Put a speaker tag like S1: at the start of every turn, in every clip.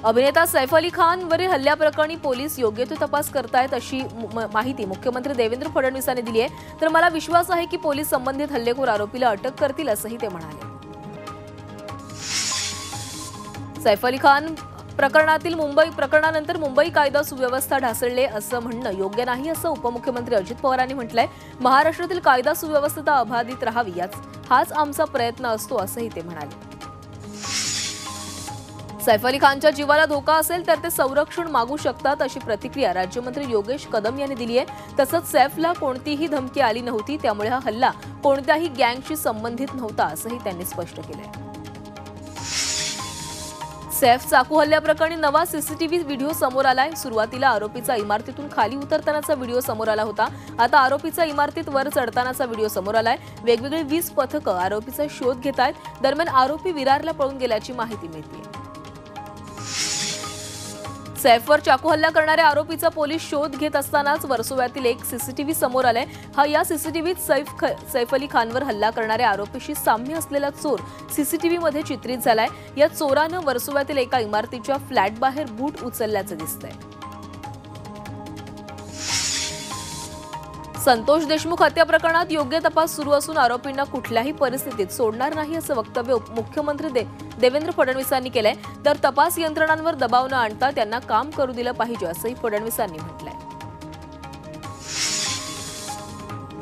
S1: अभिनेता सैफ अली खान वरील हल्ल्याप्रकरणी पोलीस योग्य तो तपास करतायत अशी माहिती मुख्यमंत्री देवेंद्र फडणवीस यांनी दिली आहे। तर मला विश्वास आहे की पोलीस संबंधित हल्लेखोर आरोपीला अटक करतील असंही ते म्हणाले। सैफ अली खान प्रकरणानंतर मुंबई कायदा सुव्यवस्था ढासळले असं म्हणणं योग्य नाही असं उपमुख्यमंत्री अजित पवारांनी म्हटलंय। महाराष्ट्रातील कायदा सुव्यवस्था अबाधित राहावी हाच आमचा प्रयत्न असतो असंही ते म्हणाले। सैफ अली खानच्या जीवाला धोका असेल तर ते संरक्षण मागू शकतात अशी प्रतिक्रिया राज्यमंत्री योगेश कदम यांनी दिली आहे। तसंच सैफला कोणतीही धमकी आली नव्हती, त्यामुळे हा हल्ला कोणत्याही गँगशी संबंधित नव्हता असंही त्यांनी स्पष्ट केलंय। सैफ चाकू हल्ल्याप्रकरणी नवा सीसीटीव्ही व्हिडिओ समोर आलाय। सुरुवातीला आरोपीचा इमारतीतून खाली उतरतानाचा व्हिडिओ समोर आला होता, आता आरोपीचा इमारतीत वर चढतानाचा व्हिडिओ समोर आलाय। वेगवेगळी 20 पथकं आरोपीचा शोध घेत आहेत। दरम्यान आरोपी विरारला पळून गेल्याची माहिती मिळते। सैफवर चाकू हल्ला करणाऱ्या आरोपीचा पोलीस शोध घेत असतानाच वर्सोव्यातील एक सीसीटीव्ही समोर आलाय। या सीसीटीव्हीत सैफ अली खानवर हल्ला करणाऱ्या आरोपीशी साम्य असलेला चोर सीसीटीव्हीमध्ये चित्रित झालाय। या चोरानं वर्सोव्यातील एका इमारतीच्या फ्लॅट बाहेर बूट उचलल्याचं दिसतंय। संतोष देशमुख हत्या प्रकरणात योग्य तपास सुरू असून आरोपींना कुठल्याही परिस्थितीत सोडणार नाही असं वक्तव्य मुख्यमंत्री देवेंद्र फडणवीस यांनी केलंय। तर तपास यंत्रणांवर दबाव न आणता त्यांना काम करू दिलं पाहिजे असंही फडणवीसांनी म्हटलंय।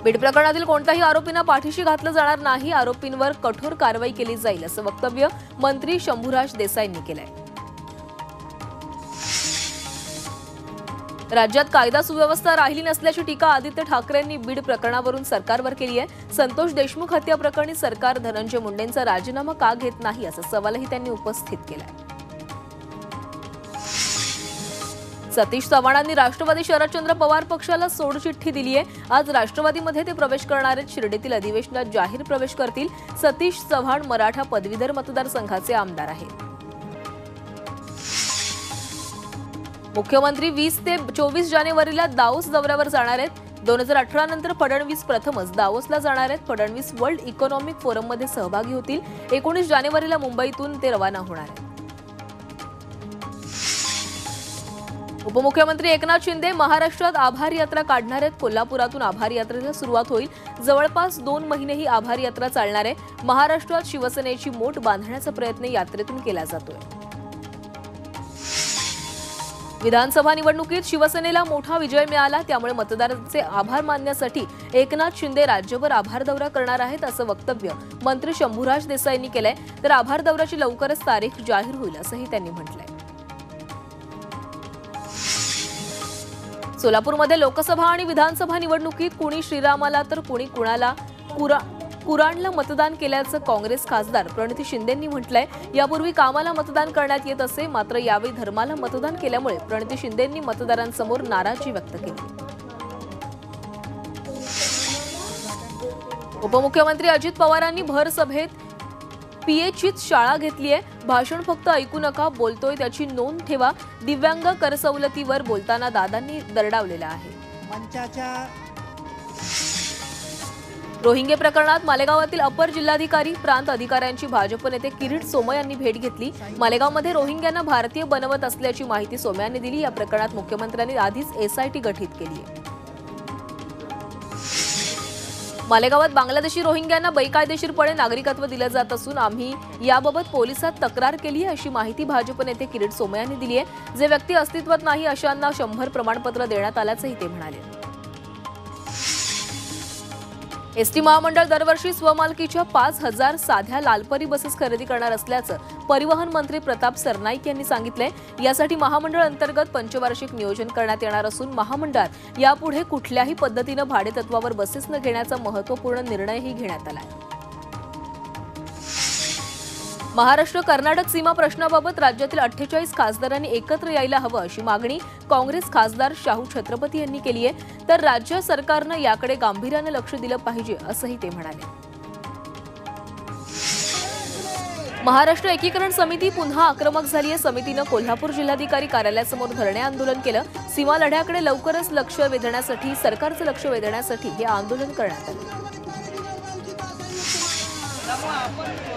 S1: बीड प्रकरणातील कोणत्याही आरोपींना पाठीशी घातलं जाणार नाही, आरोपींवर कठोर कारवाई केली जाईल असं वक्तव्य मंत्री शंभूराज देसाईंनी केलंय। राज्यात कायदा सुव्यवस्था राहिली नसल्याची टीका आदित्य ठाकरेंनी बीड प्रकरणावरून सरकारवर केली आहे। संतोष देशमुख हत्या प्रकरणी सरकार धनंजय मुंडेंचा राजीनामा का घेत नाही असा सवालही त्यांनी उपस्थित केलाय। सतीश चव्हाणांनी राष्ट्रवादी शरदचंद्र पवार पक्षाला सोडचिठ्ठी दिली आहे। आज राष्ट्रवादीमध्ये ते प्रवेश करणार आहेत। शिर्डीतील अधिवेशनात जाहीर प्रवेश करतील। सतीश चव्हाण मराठा पदवीधर मतदारसंघाचे आमदार आहेत। मुख्यमंत्री 20 ते 24 जानेवारीला दावोस दौऱ्यावर जाणार आहेत। 2018 नंतर फडणवीस प्रथमच दावोसला जाणार आहेत। फडणवीस वर्ल्ड इकॉनॉमिक फोरममध्ये सहभागी होतील। 19 जानेवारीला मुंबईतून ते रवाना होणार आहेत। उपमुख्यमंत्री एकनाथ शिंदे महाराष्ट्रात आभार यात्रा काढणार आहेत। कोल्हापुरातून आभार यात्रेला सुरुवात होईल। जवळपास 2 महिने ही आभार यात्रा चालणार आहे। महाराष्ट्रात शिवसेनेची मोठ बांधण्याचा प्रयत्न यात्रेतून केला जातोय। विधानसभा निवडणुकीत शिवसेनेला मोठा विजय मिळाला, त्यामुळे मतदारांचे आभार मानण्यासाठी एकनाथ शिंदे राज्यभर आभार दौरा करणार आहेत असं वक्तव्य मंत्री शंभूराज देसाईंनी केलंय। तर आभार दौऱ्याची लवकरच तारीख जाहीर होईल असंही त्यांनी म्हटलंय। सोलापूरमध्ये लोकसभा आणि विधानसभा निवडणुकीत कुणी श्रीरामाला तर कुणी कुणाला कुराणला मतदान केल्याचं काँग्रेस खासदार प्रणिती शिंदेंनी म्हटलंय। यापूर्वी कामाला मतदान करण्यात येत असे, मात्र यावेळी धर्माला मतदान केल्यामुळे प्रणिती शिंदेंनी मतदारांसमोर नाराजी व्यक्त केली। उपमुख्यमंत्री अजित पवारांनी भर सभेत पीएचईत शाळा घेतली आहे। भाषण फक्त ऐकू नका, बोलतोय त्याची नोंद ठेवा। दिव्यांग करसवलतीवर बोलताना दादांनी दरडावलेला आहे। रोहिंगे प्रकरणात मालेगावातील अपर जिल्हाधिकारी प्रांत अधिकाऱ्यांची भाजप नेते किरीट सोमय यांनी भेट घेतली। मालेगावमध्ये रोहिंग्यांना भारतीय बनवत असल्याची माहिती सोमय यांनी दिली। या प्रकरणात मुख्यमंत्र्यांनी आधीच एसआयटी गठीत केली आहे। मालेगावात बांगलादेशी रोहिंग्यांना बेकायदेशीरपणे नागरिकत्व दिलं जात असून आम्ही याबाबत पोलिसात तक्रार केली आहे अशी माहिती भाजप नेते किरीट सोमय यांनी दिली आहे। जे व्यक्ती अस्तित्वात नाही अशांना 100 प्रमाणपत्र देण्यात आल्याचंही ते म्हणाले। एसटी महामंडळ दरवर्षी स्वमालकीच्या 5000 साध्या लालपरी बसेस खरेदी करणार असल्याचं परिवहन मंत्री प्रताप सरनाईक यांनी सांगितलंय। यासाठी महामंडळ अंतर्गत पंचवार्षिक नियोजन करण्यात येणार असून महामंडळात यापुढे कुठल्याही पद्धतीनं भाडेतत्वावर बसेस न घेण्याचा महत्त्वपूर्ण निर्णयही घेण्यात आलाय। महाराष्ट्र कर्नाटक सीमा प्रश्नाबाबत राज्यातील 48 खासदारांनी एकत्र यायला हवं अशी मागणी काँग्रेस खासदार शाहू छत्रपती यांनी केली आहे। तर राज्य सरकारनं याकडे गांभीर्याने लक्ष दिलं पाहिजे असंही ते म्हणाले। महाराष्ट्र एकीकरण समिती पुन्हा आक्रमक झाली आहे। समितीनं कोल्हापूर जिल्हाधिकारी कार्यालयासमोर धरणे आंदोलन केलं। सीमा लढ्याकडे लवकरच लक्ष वेधण्यासाठी सरकारचं लक्ष वेधण्यासाठी हे आंदोलन करण्यात आलं।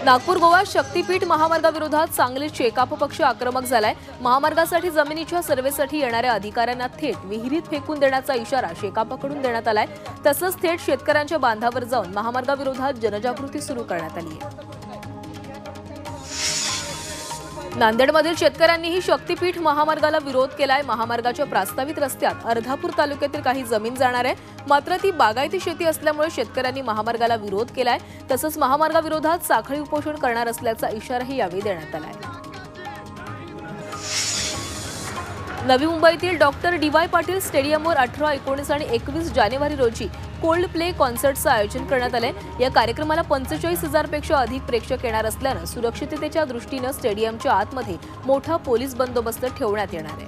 S1: नागपूर गोवा शक्तीपीठ महामार्गाविरोधात सांगलीत शेकाप पक्ष आक्रमक झालाय। महामार्गासाठी जमिनीच्या सर्व्हेसाठी येणाऱ्या अधिकाऱ्यांना थेट विहिरीत फेकून देण्याचा इशारा शेकापकडून देण्यात आलाय। तसंच थेट शेतकऱ्यांच्या बांधावर जाऊन महामार्गाविरोधात जनजागृती सुरू करण्यात आली आहे। नांदेडमधील शेतकऱ्यांनीही शक्तीपीठ महामार्गाला विरोध केलाय। महामार्गाच्या प्रस्तावित रस्त्यात अर्धापूर तालुक्यातील काही जमीन जाणार आहे, मात्र ती बागायती शेती असल्यामुळे शेतकऱ्यांनी महामार्गाला विरोध केलाय। तसंच महामार्गाविरोधात साखळी उपोषण करणार असल्याचा इशाराही यावेळी देण्यात आलाय। नवी मुंबईतील डॉक्टर डी.वाय. पाटील स्टेडियमवर 18, 19 आणि 21 जानेवारी रोजी कोल्ड प्ले कॉन्सर्टचं आयोजन करण्यात आलंय। या कार्यक्रमाला 45,000 पेक्षा अधिक प्रेक्षक येणार असल्यानं सुरक्षिततेच्या दृष्टीनं स्टेडियमच्या आतमध्ये मोठा पोलीस बंदोबस्त ठेवण्यात येणार आहे।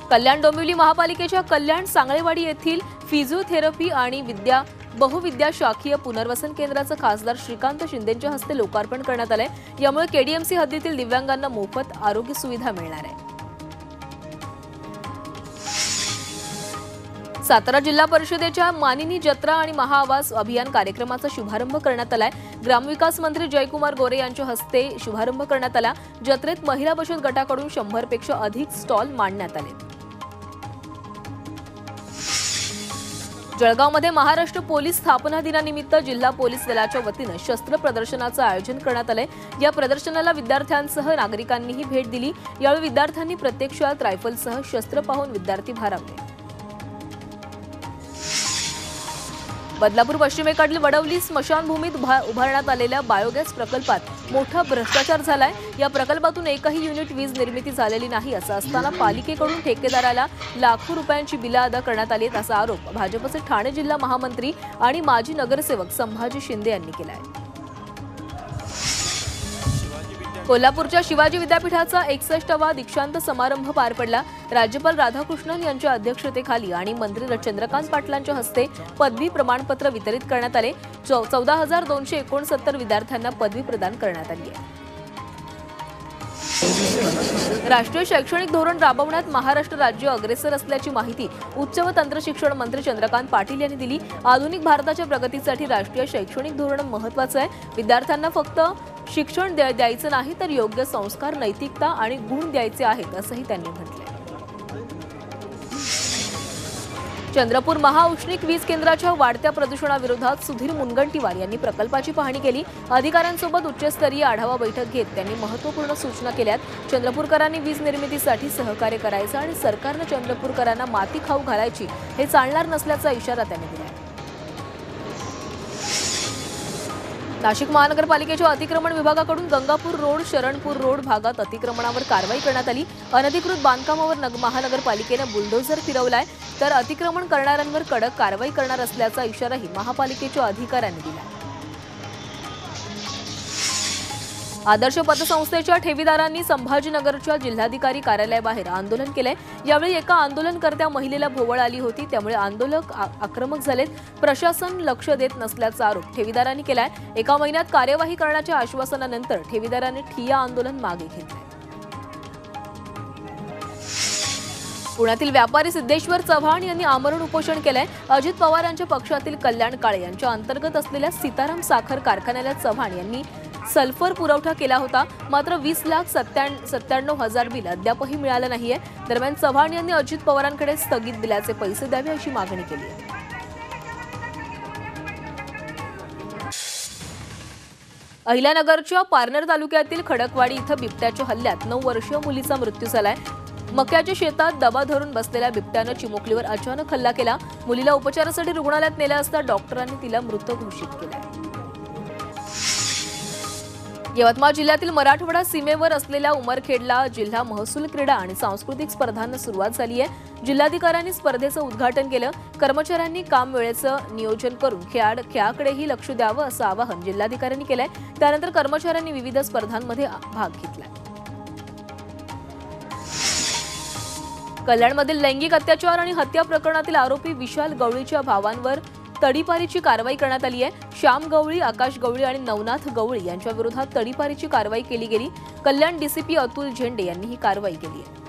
S1: कल्याण डोंबिवली महापालिकेच्या कल्याण सांगळेवाडी येथील फिजिओथेरपी आणि बहुविद्या शाखीय पुनर्वसन केंद्राचं खासदार श्रीकांत शिंदेंच्या हस्ते लोकार्पण करण्यात आलंय। यामुळे केडीएमसी हद्दीतील दिव्यांगांना मोफत आरोग्य सुविधा मिळणार आहे। सातारा जिल्हा परिषदेच्या मानिनी जत्रा आणि महाआवास अभियान कार्यक्रमाचा शुभारंभ करण्यात आलाय। ग्रामविकास मंत्री जयकुमार गोरे यांच्या हस्ते शुभारंभ करण्यात आला। जत्रेत महिला बचत गटाकडून 100 पेक्षा अधिक स्टॉल मांडण्यात आले। जळगावमध्ये महाराष्ट्र पोलीस स्थापना दिनानिमित्त जिल्हा पोलीस दलाच्या वतीनं शस्त्र प्रदर्शनाचं आयोजन करण्यात आलंय। या प्रदर्शनाला विद्यार्थ्यांसह नागरिकांनीही भेट दिली। यावेळी विद्यार्थ्यांनी प्रत्यक्षात रायफलसह शस्त्र पाहून विद्यार्थी भारावले। बदलापूर पश्चिमेकडील वडवली स्मशानभूमीत उभारण्यात आलेल्या बायोगॅस प्रकल्पात मोठा भ्रष्टाचार झालाय। या प्रकल्पातून एकही युनिट वीज निर्मिती झालेली नाही असं असताना पालिकेकडून ठेकेदाराला लाखो रुपयांची बिलं अदा करण्यात आली असा आरोप भाजपचे ठाणे जिल्हा महामंत्री आणि माजी नगरसेवक संभाजी शिंदे यांनी केला आहे। कोल्हापूरच्या शिवाजी विद्यापीठाचा 61वा दीक्षांत समारंभ पार पडला। राज्यपाल राधाकृष्णन यांच्या अध्यक्षतेखाली आणि मंत्री चंद्रकांत पाटलांच्या हस्ते पदवी प्रमाणपत्र वितरित करण्यात आले। 14,269 विद्यार्थ्यांना पदवी प्रदान करण्यात आली आहे। राष्ट्रीय शैक्षणिक धोरण राबवण्यात महाराष्ट्र राज्य अग्रेसर असल्याची माहिती उच्च व तंत्र शिक्षण मंत्री चंद्रकांत पाटील यांनी दिली। आधुनिक भारताच्या प्रगतीसाठी राष्ट्रीय शैक्षणिक धोरण महत्त्वाचं आहे। विद्यार्थ्यांना फक्त शिक्षण द्यायचं नाही तर योग्य संस्कार, नैतिकता आणि गुण द्यायचे आहेत असंही त्यांनी म्हटलंय। चंद्रपूर महाऔष्णिक वीज केंद्राच्या वाढत्या प्रदूषणाविरोधात सुधीर मुनगंटीवार यांनी प्रकल्पाची पाहणी केली। अधिकाऱ्यांसोबत उच्चस्तरीय आढावा बैठक घेत त्यांनी महत्त्वपूर्ण सूचना केल्यात। चंद्रपूरकरांनी वीज निर्मितीसाठी सहकार्य करायचं आणि सरकारनं चंद्रपूरकरांना माती खाऊ घालायची हे चालणार नसल्याचा इशारा त्यांनी दिला। नाशिक महानगरपालिकेच्या अतिक्रमण विभागाकडून गंगापूर रोड, शरणपूर रोड भागात अतिक्रमणावर कारवाई करण्यात आली। अनधिकृत बांधकामावर महानगरपालिकेनं बुलडोझर फिरवलाय, तर अतिक्रमण करणाऱ्यांवर कडक कारवाई करणार असल्याचा इशाराही महापालिकेच्या अधिकाऱ्यांनी दिला। आदर्श पतसंस्थेच्या ठेवीदारांनी संभाजीनगरच्या जिल्हाधिकारी कार्यालयाबाहेर आंदोलन केलंय। यावेळी एका आंदोलनकर्त्या महिलेला भोवळ आली होती, त्यामुळे आंदोलक आक्रमक झालेत। प्रशासन लक्ष देत नसल्याचा आरोप ठेवीदारांनी केलाय। एका महिन्यात कार्यवाही करण्याच्या आश्वासनानंतर ठेवीदारांनी ठिय्या आंदोलन मागे घेतलंय। पुण्यातील व्यापारी सिद्धेश्वर चव्हाण यांनी आमरण उपोषण केलंय। अजित पवार यांच्या पक्षातील कल्याण काळे यांच्या अंतर्गत असलेल्या सीताराम साखर कारखान्याला चव्हाण यांनी सल्फर पुरवठा केला होता, मात्र 20,97,000 बिल अद्यापही मिळालं नाहीये। दरम्यान चव्हाण यांनी अजित पवारांकडे स्थगित बिलाचे पैसे द्यावे अशी मागणी केली आहे। अहिल्यानगरच्या पारनेर तालुक्यातील खडकवाडी इथं बिबट्याच्या हल्ल्यात 9 वर्षीय मुलीचा मृत्यू झालाय। मक्याच्या शेतात दबा धरून बसलेल्या बिबट्यानं चिमुकलीवर अचानक हल्ला केला। मुलीला उपचारासाठी रुग्णालयात नेले असता डॉक्टरांनी तिला मृत घोषित केलं। यवतमाळ जिल्ह्यातील मराठवाडा सीमेवर असलेल्या उमरखेडला जिल्हा महसूल क्रीडा आणि सांस्कृतिक स्पर्धांना सुरुवात झाली आहे। जिल्हाधिकाऱ्यांनी स्पर्धेचं उद्घाटन केलं। कर्मचाऱ्यांनी काम वेळेचं नियोजन करून खेळाकडेही लक्ष द्यावं असं आवाहन जिल्हाधिकाऱ्यांनी केलंय। त्यानंतर कर्मचाऱ्यांनी विविध स्पर्धांमध्ये भाग घेतला। कल्याणमधील लैंगिक अत्याचार आणि हत्या प्रकरणातील आरोपी विशाल गवळीच्या भावांवर तडीपारीची कारवाई करण्यात आली आहे। श्याम गवळी, आकाश गवळी आणि नवनाथ गवळी यांच्या विरोधात तडीपारीची कारवाई केली गेली। कल्याण डीसीपी अतुल झेंडे यांनी ही कारवाई केली आहे।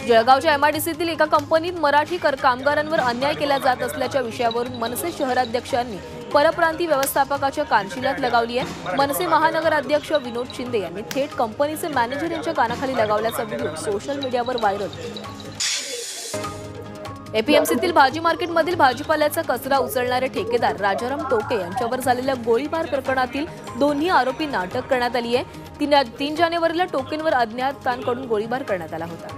S1: जळगावच्या एमआयडीसीतील एका कंपनीत मराठी कामगारांवर अन्याय केला जात असल्याच्या विषयावरून मनसे शहराध्यक्षांनी परप्रांती व्यवस्थापकाच्या कानशिलात लगावली आहे। मनसे महानगर अध्यक्ष विनोद शिंदे यांनी थेट कंपनीचे मॅनेजर यांच्या कानाखाली लगावल्याचा व्हिडिओ सोशल मीडियावर व्हायरल होतो। एपीएमसीतील भाजी मार्केटमधील भाजीपाल्याचा कचरा उचलणारे ठेकेदार राजाराम टोके यांच्यावर झालेल्या गोळीबार प्रकरणातील दोन्ही आरोपींना अटक करण्यात आली आहे। 3 जानेवारीला टोकेंवर अज्ञातांकडून गोळीबार करण्यात आला होता।